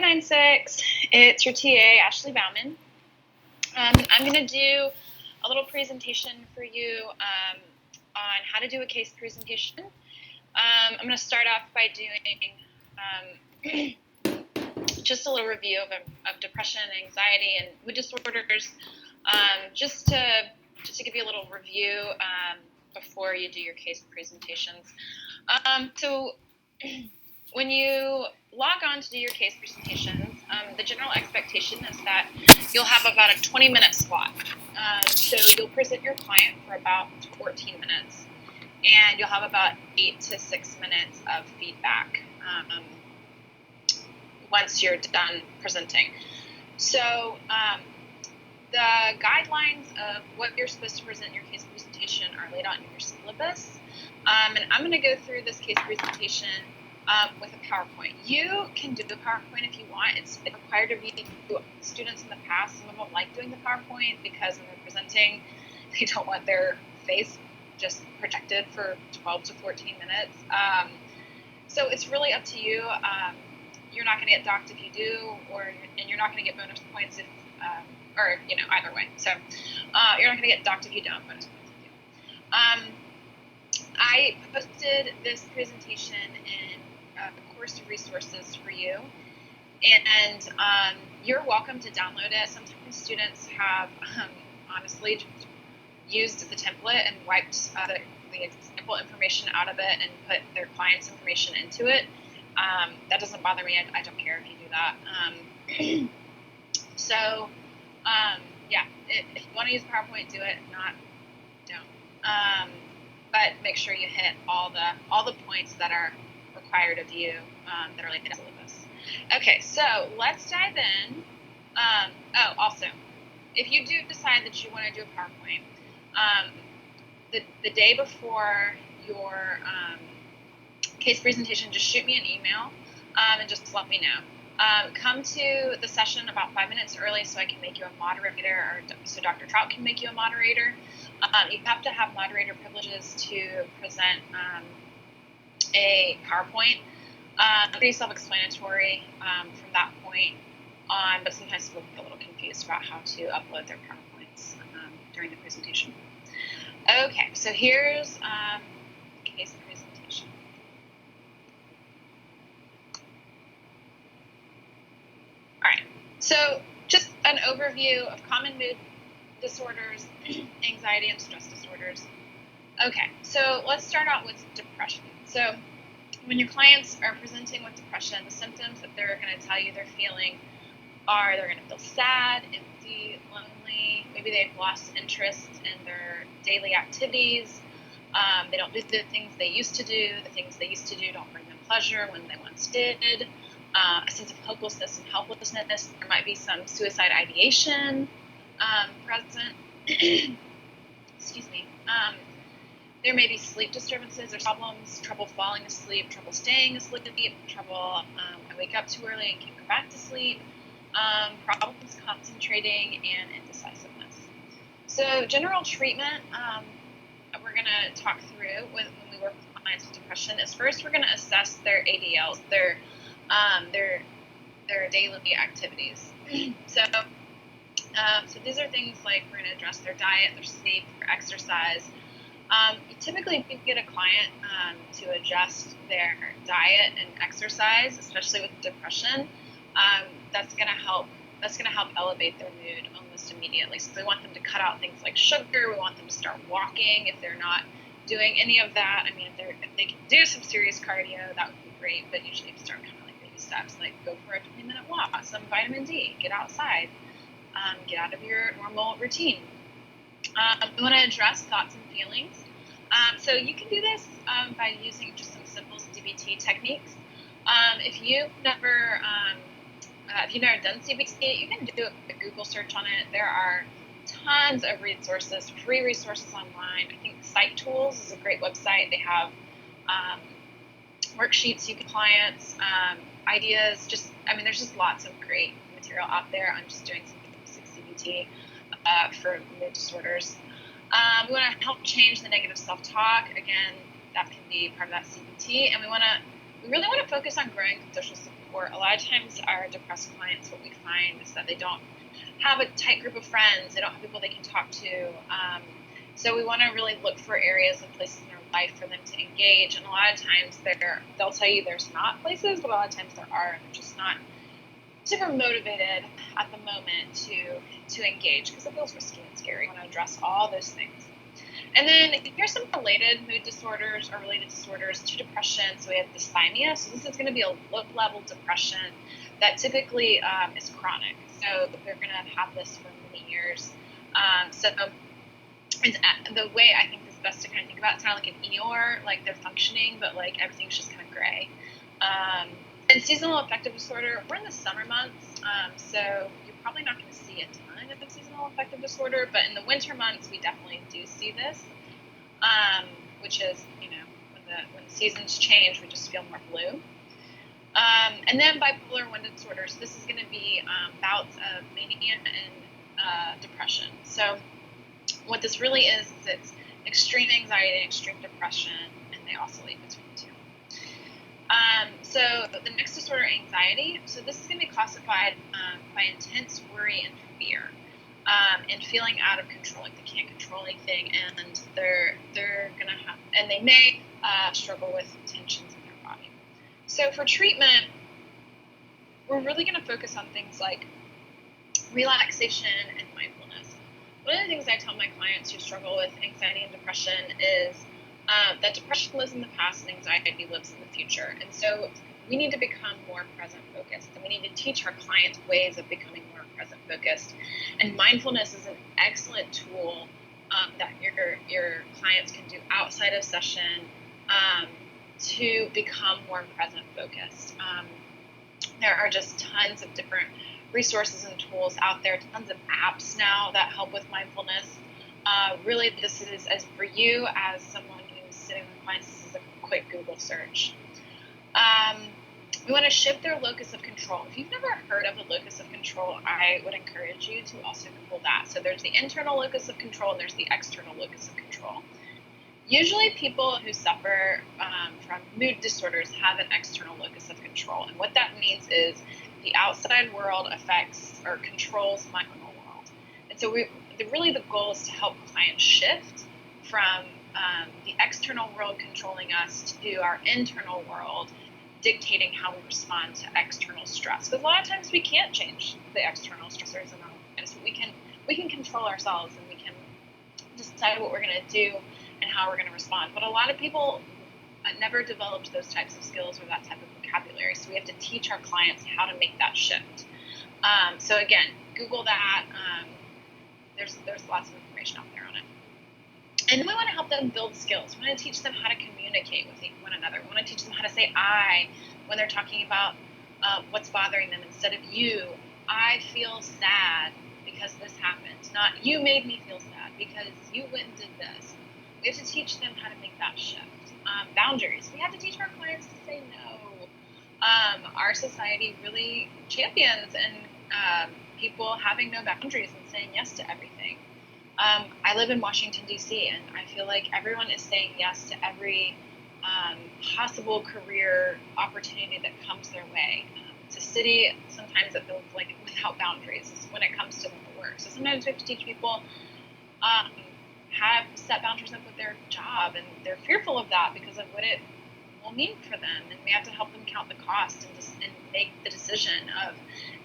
596. It's your TA, Ashley Bauman. I'm going to do a little presentation for you on how to do a case presentation. I'm going to start off by doing just a little review of depression, anxiety, and mood disorders, just to give you a little review before you do your case presentations. So when you log on to do your case presentations, the general expectation is that you'll have about a 20-minute slot. So you'll present your client for about 14 minutes, and you'll have about 8 to 6 minutes of feedback once you're done presenting. So the guidelines of what you're supposed to present in your case presentation are laid out in your syllabus. And I'm going to go through this case presentation with a PowerPoint. You can do the PowerPoint if you want. It's required of you. Students in the past, some of them like doing the PowerPoint because when they're presenting, they don't want their face just projected for 12 to 14 minutes. So it's really up to you. You're not going to get docked if you do, and you're not going to get bonus points if, or either way. So you're not going to get docked if you don't. Bonus points if you do. I posted this presentation in the course resources for you, and you're welcome to download it. Sometimes students have honestly just used the template and wiped the example information out of it and put their client's information into it. That doesn't bother me. I don't care if you do that. If you want to use PowerPoint, do it. If not, don't. But make sure you hit all the points that are required of you that are like in the syllabus. Okay, so let's dive in. Also, if you do decide that you want to do a PowerPoint, the day before your case presentation, just shoot me an email and just let me know. Come to the session about 5 minutes early so I can make you a moderator, or so Dr. Trout can make you a moderator. You have to have moderator privileges to present a PowerPoint. Pretty self-explanatory from that point on, but sometimes people get a little confused about how to upload their PowerPoints during the presentation. Okay, so here's case presentation. All right, so just an overview of common mood disorders, anxiety, and stress disorders. Okay, so let's start out with depression. So when your clients are presenting with depression, the symptoms that they're going to tell you they're feeling are they're going to feel sad, empty, lonely. Maybe they've lost interest in their daily activities. They don't do the things they used to do. The things they used to do don't bring them pleasure when they once did. A sense of hopelessness and helplessness. There might be some suicide ideation present. Excuse me. There may be sleep disturbances or problems, trouble falling asleep, trouble staying asleep, trouble I wake up too early and can't go back to sleep, problems concentrating, and indecisiveness. So general treatment we're going to talk through when we work with clients with depression is first we're going to assess their ADLs, their daily activities. So these are things like we're going to address their diet, their sleep, their exercise. Typically, if you get a client to adjust their diet and exercise, especially with depression, that's going to help elevate their mood almost immediately. So we want them to cut out things like sugar. We want them to start walking if they're not doing any of that. I mean, if they can do some serious cardio, that would be great. But usually, start kind of like baby steps, like go for a 20-minute walk, some vitamin D, get outside, get out of your normal routine. We want to address thoughts and feelings. So you can do this by using just some simple CBT techniques. If you've never done CBT, you can do a Google search on it. There are tons of resources, free resources online. I think Site Tools is a great website. They have worksheets you can clients, ideas. There's just lots of great material out there on just doing some basic CBT for mood disorders. We want to help change the negative self-talk. Again, that can be part of that CBT. And we want to we really want to focus on growing social support. A lot of times our depressed clients, what we find is that they don't have a tight group of friends. They don't have people they can talk to. So we want to really look for areas and places in their life for them to engage. And a lot of times they'll tell you there's not places, but a lot of times there are, and they're just not super motivated at the moment to engage because it feels risky and scary. We want to address all those things. And then here's some related mood disorders or related disorders to depression. So we have dysthymia. So this is going to be a low-level depression that typically is chronic. So they're going to have this for many years. So it's, the way I think is best to kind of think about it's kind of like an Eeyore, like they're functioning, but like everything's just kind of gray. And seasonal affective disorder, we're in the summer months, so you're probably not going to see a ton of seasonal affective disorder, but in the winter months, we definitely do see this, which is, when the seasons change, we just feel more blue. And then bipolar I disorder, so this is going to be bouts of mania and depression. So what this really is it's extreme anxiety and extreme depression, and they oscillate between the two. So the next disorder, anxiety. So this is going to be classified by intense worry and fear, and feeling out of control, like they can't control anything, and they're going to have, and they may struggle with tensions in their body. So for treatment, we're really going to focus on things like relaxation and mindfulness. One of the things I tell my clients who struggle with anxiety and depression is that depression lives in the past and anxiety lives in the future. And so we need to become more present focused, and we need to teach our clients ways of becoming more present focused. And mindfulness is an excellent tool that your clients can do outside of session to become more present focused. There are just tons of different resources and tools out there, tons of apps now that help with mindfulness. Really, this is, as for you as someone who's sitting with clients, this is a quick Google search. We want to shift their locus of control. If you've never heard of a locus of control, I would encourage you to also Google that. So there's the internal locus of control and there's the external locus of control. Usually people who suffer from mood disorders have an external locus of control. And what that means is the outside world affects or controls my internal world. And so really the goal is to help clients shift from the external world controlling us to our internal world dictating how we respond to external stress. Because a lot of times we can't change the external stressors in our lives. We can control ourselves and we can decide what we're going to do and how we're going to respond. But a lot of people never developed those types of skills or that type of vocabulary. So we have to teach our clients how to make that shift. So again, Google that. There's lots of information out there on it. And then we want to help them build skills. We want to teach them how to communicate with one another. We want to teach them how to say I when they're talking about what's bothering them instead of you. I feel sad because this happened. Not you made me feel sad because you went and did this. We have to teach them how to make that shift. Boundaries. We have to teach our clients to say no. Our society really champions and people having no boundaries and saying yes to everything. I live in Washington, D.C., and I feel like everyone is saying yes to every possible career opportunity that comes their way. It's a city, sometimes it feels like without boundaries when it comes to the work. So sometimes we have to teach people have set boundaries up with their job, and they're fearful of that because of what it will mean for them. And we have to help them count the cost and make the decision of,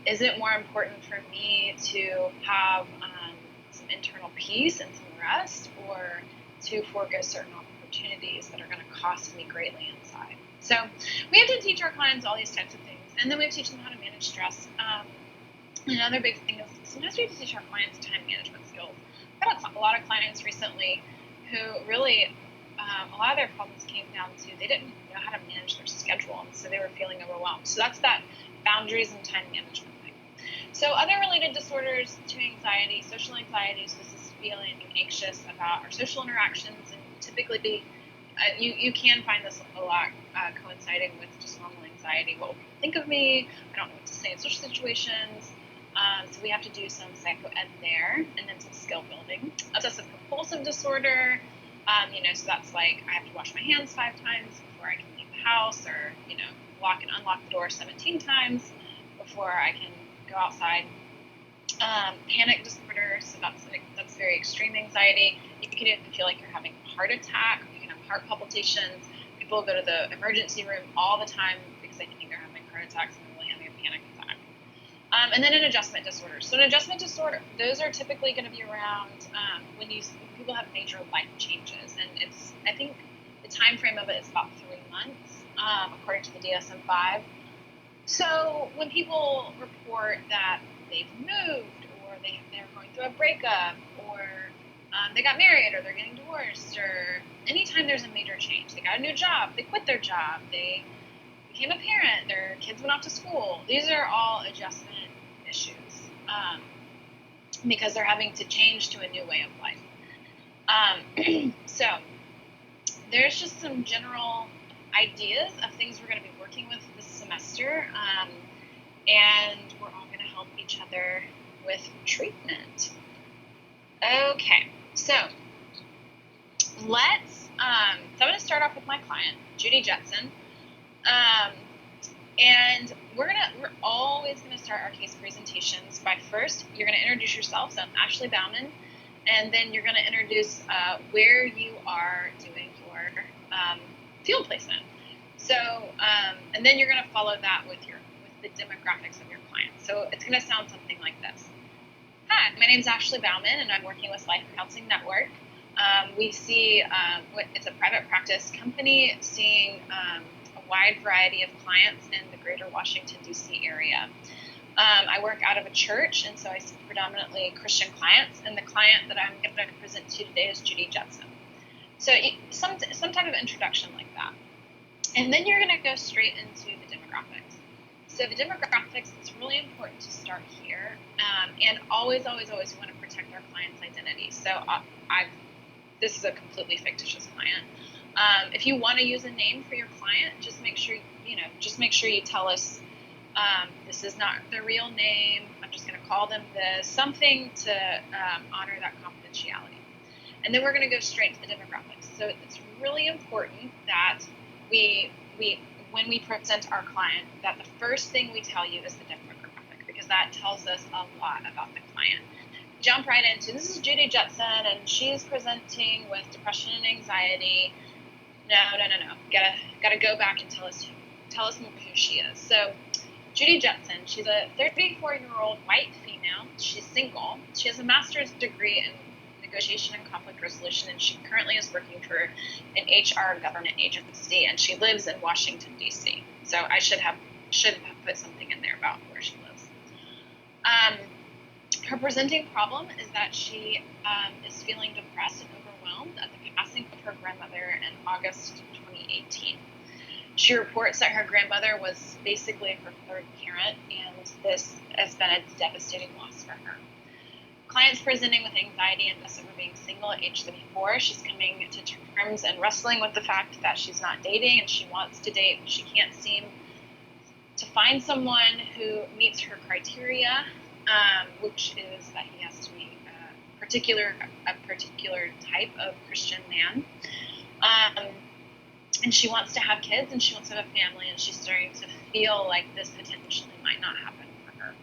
is it more important for me to have some internal peace and some rest, or to forego certain opportunities that are going to cost me greatly inside? So we have to teach our clients all these types of things, and then we have to teach them how to manage stress. Another big thing is sometimes we have to teach our clients time management skills. I've had a lot of clients recently who really, a lot of their problems came down to they didn't know how to manage their schedule, and so they were feeling overwhelmed. So that's that boundaries and time management thing. So other related disorders to anxiety, social anxiety, so this is feeling anxious about our social interactions, and typically you can find this a lot coinciding with just normal anxiety. What will people think of me? I don't know what to say in social situations. So we have to do some psycho-ed there, and then some skill building. Obsessive compulsive disorder, so that's like I have to wash my hands 5 times before I can leave the house, or lock and unlock the door 17 times before I can go outside. Panic disorder, so that's very extreme anxiety. You can even feel like you're having a heart attack. You can have heart palpitations. People go to the emergency room all the time because they think they're having heart attacks and they're really having a panic attack. And then an adjustment disorder. So an adjustment disorder, those are typically going to be around when people have major life changes, and I think the time frame of it is about 3 months, according to the DSM-5. So when people report that they've moved, or they're going through a breakup, or they got married, or they're getting divorced, or anytime there's a major change, they got a new job, they quit their job, they became a parent, their kids went off to school, these are all adjustment issues because they're having to change to a new way of life. So there's just some general ideas of things we're going to be working with this semester, and we're all going to help each other with treatment. Okay, so I'm going to start off with my client, Judy Jetson. And we're always going to start our case presentations by first, you're going to introduce yourself. So I'm Ashley Bauman. And then you're going to introduce where you are doing your field placement. So, and then you're going to follow that with the demographics of your client. So it's going to sound something like this. Hi, my name is Ashley Bauman, and I'm working with Life Counseling Network. We see it's a private practice company seeing a wide variety of clients in the greater Washington, D.C. area. I work out of a church, and so I see predominantly Christian clients, and the client that I'm going to present to today is Judy Jetson. So some type of introduction like that. And then you're going to go straight into the demographics. So the demographics, it's really important to start here, and always we want to protect our client's identity. So this is a completely fictitious client. If you want to use a name for your client, just make sure you tell us this is not their real name. I'm just going to call them this, something to honor that confidentiality. And then we're going to go straight to the demographics. So it's really important that when we present our client, that the first thing we tell you is the demographic, because that tells us a lot about the client. Jump right into, this is Judy Jetson, and she's presenting with depression and anxiety. No. Gotta go back and tell us more who she is. So Judy Jetson, she's a 34-year-old white female. She's single. She has a master's degree in negotiation and conflict resolution, and she currently is working for an HR government agency, and she lives in Washington, D.C. So I should have put something in there about where she lives. Her presenting problem is that she is feeling depressed and overwhelmed at the passing of her grandmother in August 2018. She reports that her grandmother was basically her third parent, and this has been a devastating loss for her. Clients presenting with anxiety and this over being single at age 34. She's coming to terms and wrestling with the fact that she's not dating, and she wants to date, but she can't seem to find someone who meets her criteria, which is that he has to be a particular type of Christian man. And she wants to have kids, and she wants to have a family, and she's starting to feel like this potentially might not happen for her.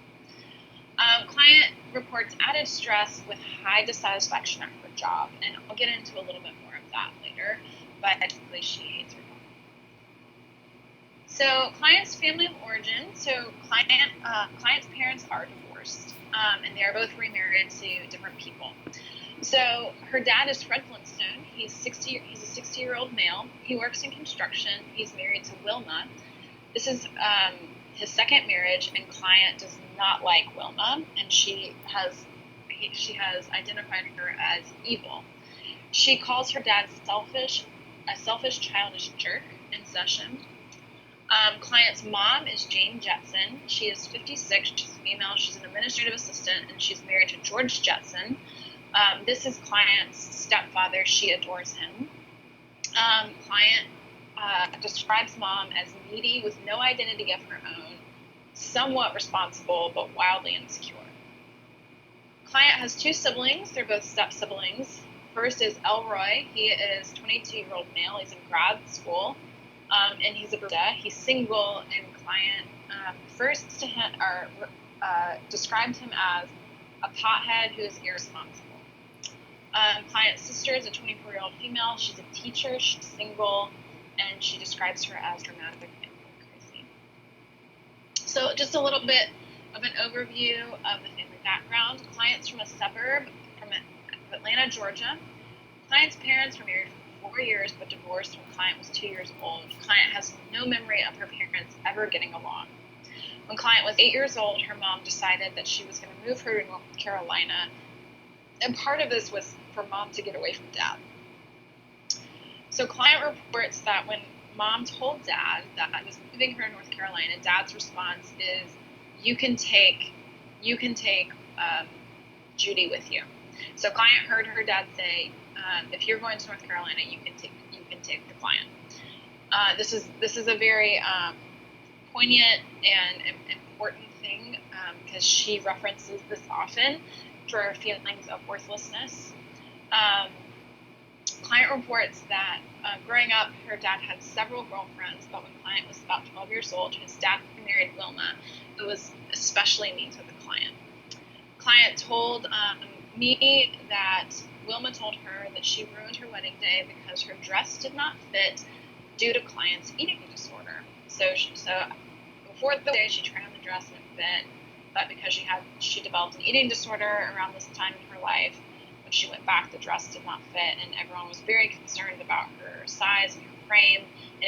Client reports added stress with high dissatisfaction at her job, and I'll get into a little bit more of that later, but basically she hates her job. So client's family of origin, so client's parents are divorced, and they are both remarried to different people. So her dad is Fred Flintstone. He's a 60-year-old male. He works in construction. He's married to Wilma. This is his second marriage, and client does not like Wilma, and she has identified her as evil. She calls her dad a selfish, childish jerk in session. Client's mom is Jane Jetson. She is 56. She's female. She's an administrative assistant, and she's married to George Jetson. This is client's stepfather. She adores him. Client describes mom as needy with no identity of her own, somewhat responsible, but wildly insecure. Client has two siblings. They're both step-siblings. First is Elroy. He is 22-year-old male. He's in grad school. and he's a barista. He's single, and client first to him or described him as a pothead who is irresponsible. Client's sister is a 24-year-old female. She's a teacher. She's single, and she describes her as dramatic and crazy. So just a little bit of an overview of the family background. Client's from a suburb from Atlanta, Georgia. Client's parents were married for 4 years but divorced when Client was 2 years old. Client has no memory of her parents ever getting along. When Client was 8 years old, her mom decided that she was going to move her to North Carolina. And part of this was for mom to get away from dad. So Client reports that when mom told dad that I was moving her to North Carolina, dad's response is, you can take Judy with you. So Client heard her dad say, if you're going to North Carolina, you can take the Client. This is a very poignant and important thing because she references this often for her feelings of worthlessness. Client reports that growing up, her dad had several girlfriends, but when Client was about 12 years old, his dad married Wilma, who was especially mean to the Client. Client told me that Wilma told her that she ruined her wedding day because her dress did not fit due to Client's eating disorder. So before the day, she tried on the dress and it fit, but because she developed an eating disorder around this time in her life, when she went back, the dress did not fit, and everyone was very concerned about her size and her frame, and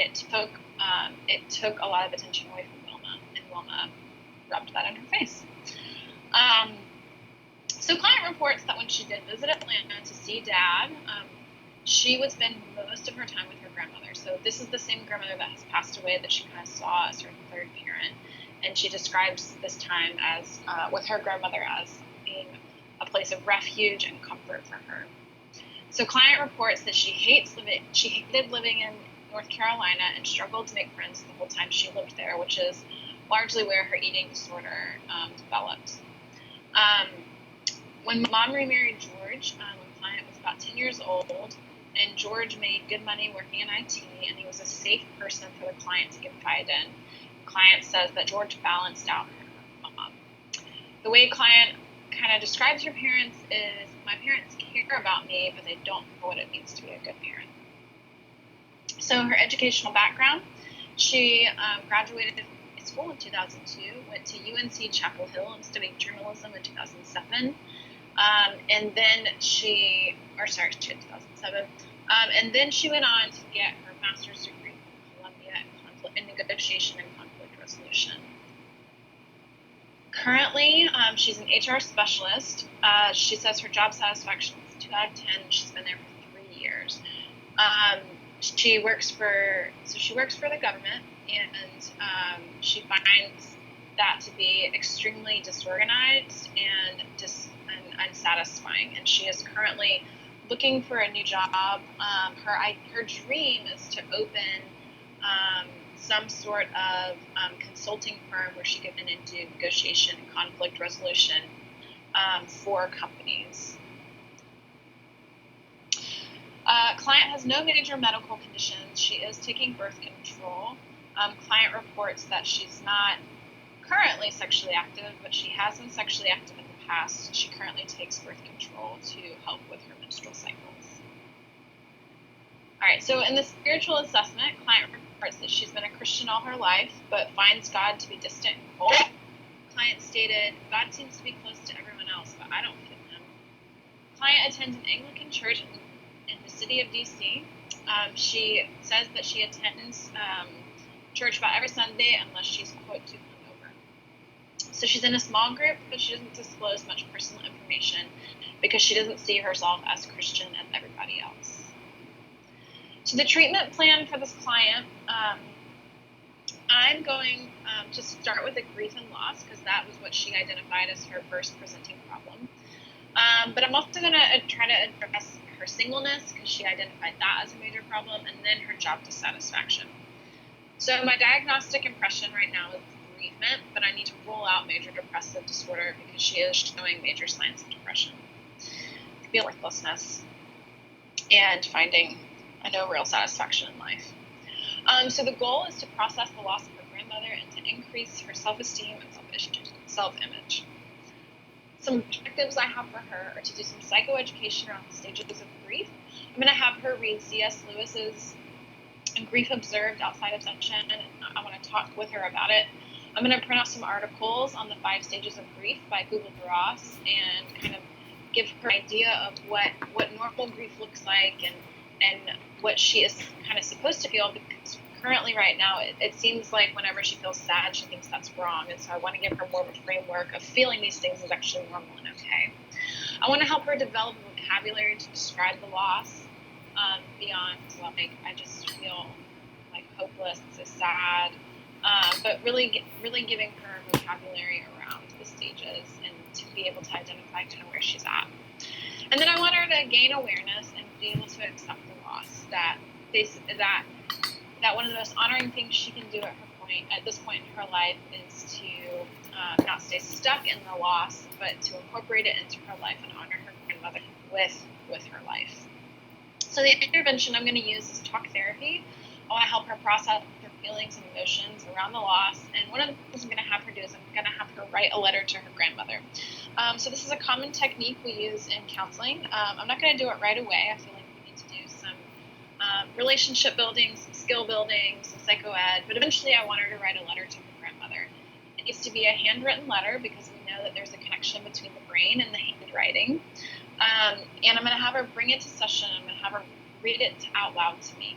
it took a lot of attention away from Wilma, and Wilma rubbed that in her face. So Client reports that when she did visit Atlanta to see dad, she would spend most of her time with her grandmother. So this is the same grandmother that has passed away that she kind of saw as her third parent. And she describes this time as with her grandmother as being a place of refuge and comfort for her. So Client reports that she hated living in North Carolina and struggled to make friends the whole time she lived there, which is largely where her eating disorder developed. When mom remarried George, when Client was about 10 years old, and George made good money working in IT, and he was a safe person for the Client to confide in. Client says that George balanced out her mom. The way Client kind of describes her parents is, my parents care about me, but they don't know what it means to be a good parent. So her educational background, she graduated from school in 2002, went to UNC Chapel Hill and studied journalism in 2007. And then she had 2007. And then she went on to get her master's degree from Columbia in negotiation and conflict resolution. Currently, she's an HR specialist. She says her job satisfaction is 2 out of 10. She's been there for 3 years. She works for the government, and she finds that to be extremely disorganized and unsatisfying. And she is currently looking for a new job. Her dream is to open some sort of consulting firm where she can then do negotiation and conflict resolution for companies. Client has no major medical conditions. She is taking birth control. Client reports that she's not currently sexually active, but she has been sexually active in the past. She currently takes birth control to help with her menstrual cycles. All right, so in the spiritual assessment, Client reports that she's been a Christian all her life, but finds God to be distant and cold. Client stated, God seems to be close to everyone else, but I don't feel him. Client attends an Anglican church in the city of D.C. She says that she attends church about every Sunday unless she's, quote, too hungover. So she's in a small group, but she doesn't disclose much personal information because she doesn't see herself as Christian as everybody else. So the treatment plan for this client, I'm going to start with the grief and loss because that was what she identified as her first presenting problem. But I'm also going to try to address her singleness because she identified that as a major problem, and then her job dissatisfaction. So my diagnostic impression right now is bereavement, but I need to rule out major depressive disorder because she is showing major signs of depression, worthlessness, and finding no real satisfaction in life. So the goal is to process the loss of her grandmother and to increase her self-esteem and self-image. Some objectives I have for her are to do some psychoeducation around the stages of grief. I'm going to have her read C.S. Lewis's Grief Observed outside of session, and I want to talk with her about it. I'm going to print out some articles on the 5 stages of grief by Kubler-Ross and kind of give her an idea of what normal grief looks like and what she is kind of supposed to feel, because currently right now it seems like whenever she feels sad, she thinks that's wrong. And so I want to give her more of a framework of feeling these things is actually normal and okay. I want to help her develop a vocabulary to describe the loss beyond, like, I just feel like hopeless, so sad, but really giving her vocabulary around the stages and to be able to identify kind of where she's at. And then I want her to gain awareness and be able to accept the loss, that one of the most honoring things she can do at this point in her life is to not stay stuck in the loss, but to incorporate it into her life and honor her grandmother with her life. So the intervention I'm going to use is talk therapy. I want to help her process her feelings and emotions around the loss. And one of the things I'm going to have her do is I'm going to have her write a letter to her grandmother. So this is a common technique we use in counseling. I'm not going to do it right away. I feel like we need to do some relationship building, some skill building, some psychoed. But eventually I want her to write a letter to her grandmother. It needs to be a handwritten letter because we know that there's a connection between the brain and the handwriting. And I'm going to have her bring it to session. I'm going to have her read it out loud to me.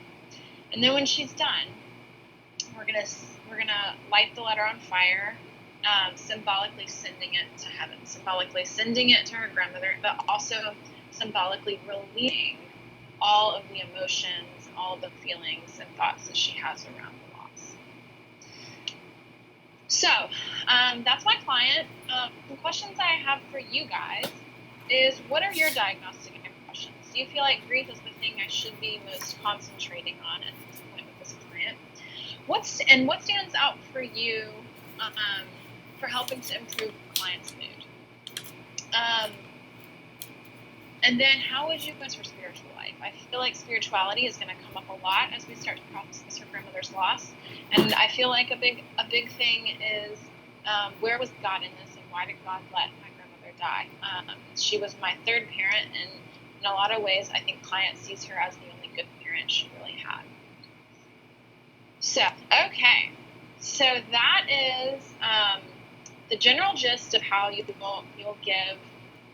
And then when she's done, we're gonna light the letter on fire, symbolically sending it to heaven, symbolically sending it to her grandmother, but also symbolically releasing all of the emotions, all of the feelings and thoughts that she has around the loss. So that's my client. The questions I have for you guys is, what are your diagnostic impressions? Do you feel like grief is the thing I should be most concentrating on at this point with this client? What stands out for you for helping to improve the client's mood? And then how would you go to her spiritual life? I feel like spirituality is going to come up a lot as we start to process her grandmother's loss. And I feel like a big thing is, where was God in this, and why did God let my grandmother die? She was my third parent, and in a lot of ways, I think client sees her as the only good parent she really had. So, okay. So that is the general gist of how you'll give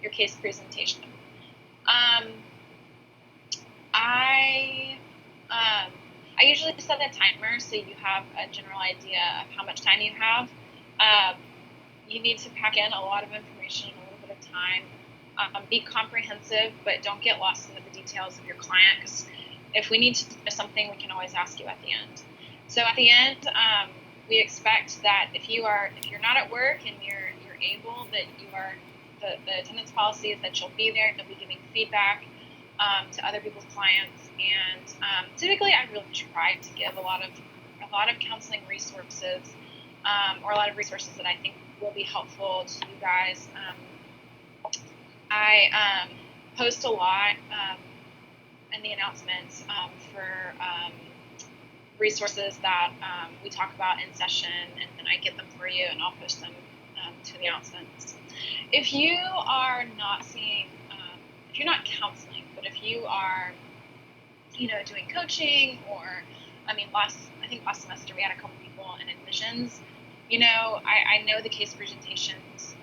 your case presentation. I usually set a timer so you have a general idea of how much time you have. You need to pack in a lot of information in a little bit of time. Be comprehensive, but don't get lost in the details of your client, because if we need to do something, we can always ask you at the end. So at the end, we expect that if you're not at work and you're able, that you are, the attendance policy is that you'll be there, you'll be giving feedback to other people's clients, and typically I really try to give a lot of counseling resources, or a lot of resources that I think will be helpful to you guys. I post a lot in the announcements for resources that we talk about in session, and then I get them for you, and I'll post them to the announcements. If you are not seeing, if you're not counseling, but if you are, doing coaching, or, I think last semester we had a couple people in admissions. I know the case presentations,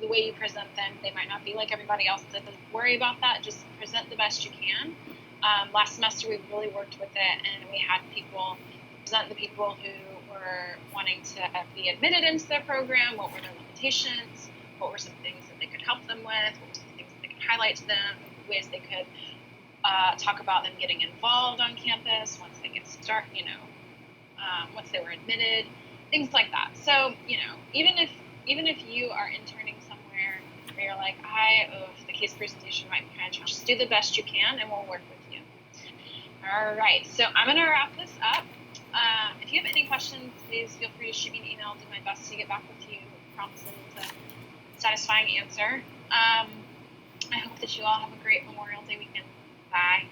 the way you present them, they might not be like everybody else. Doesn't worry about that. Just present the best you can. Last semester we really worked with it, and we had people present the people who were wanting to be admitted into the program. What were their limitations? What were some things that they could help them with? What were some things that they could highlight to them? Ways they could talk about them getting involved on campus once they get started, once they were admitted, things like that. So, even if you are interning somewhere where you're like, the case presentation might be kind of challenging, just do the best you can, and we'll work with you. All right, so I'm going to wrap this up. If you have any questions, please feel free to shoot me an email. I'll do my best to get back with you promptly with a satisfying answer. I hope that you all have a great Memorial Day weekend. Bye.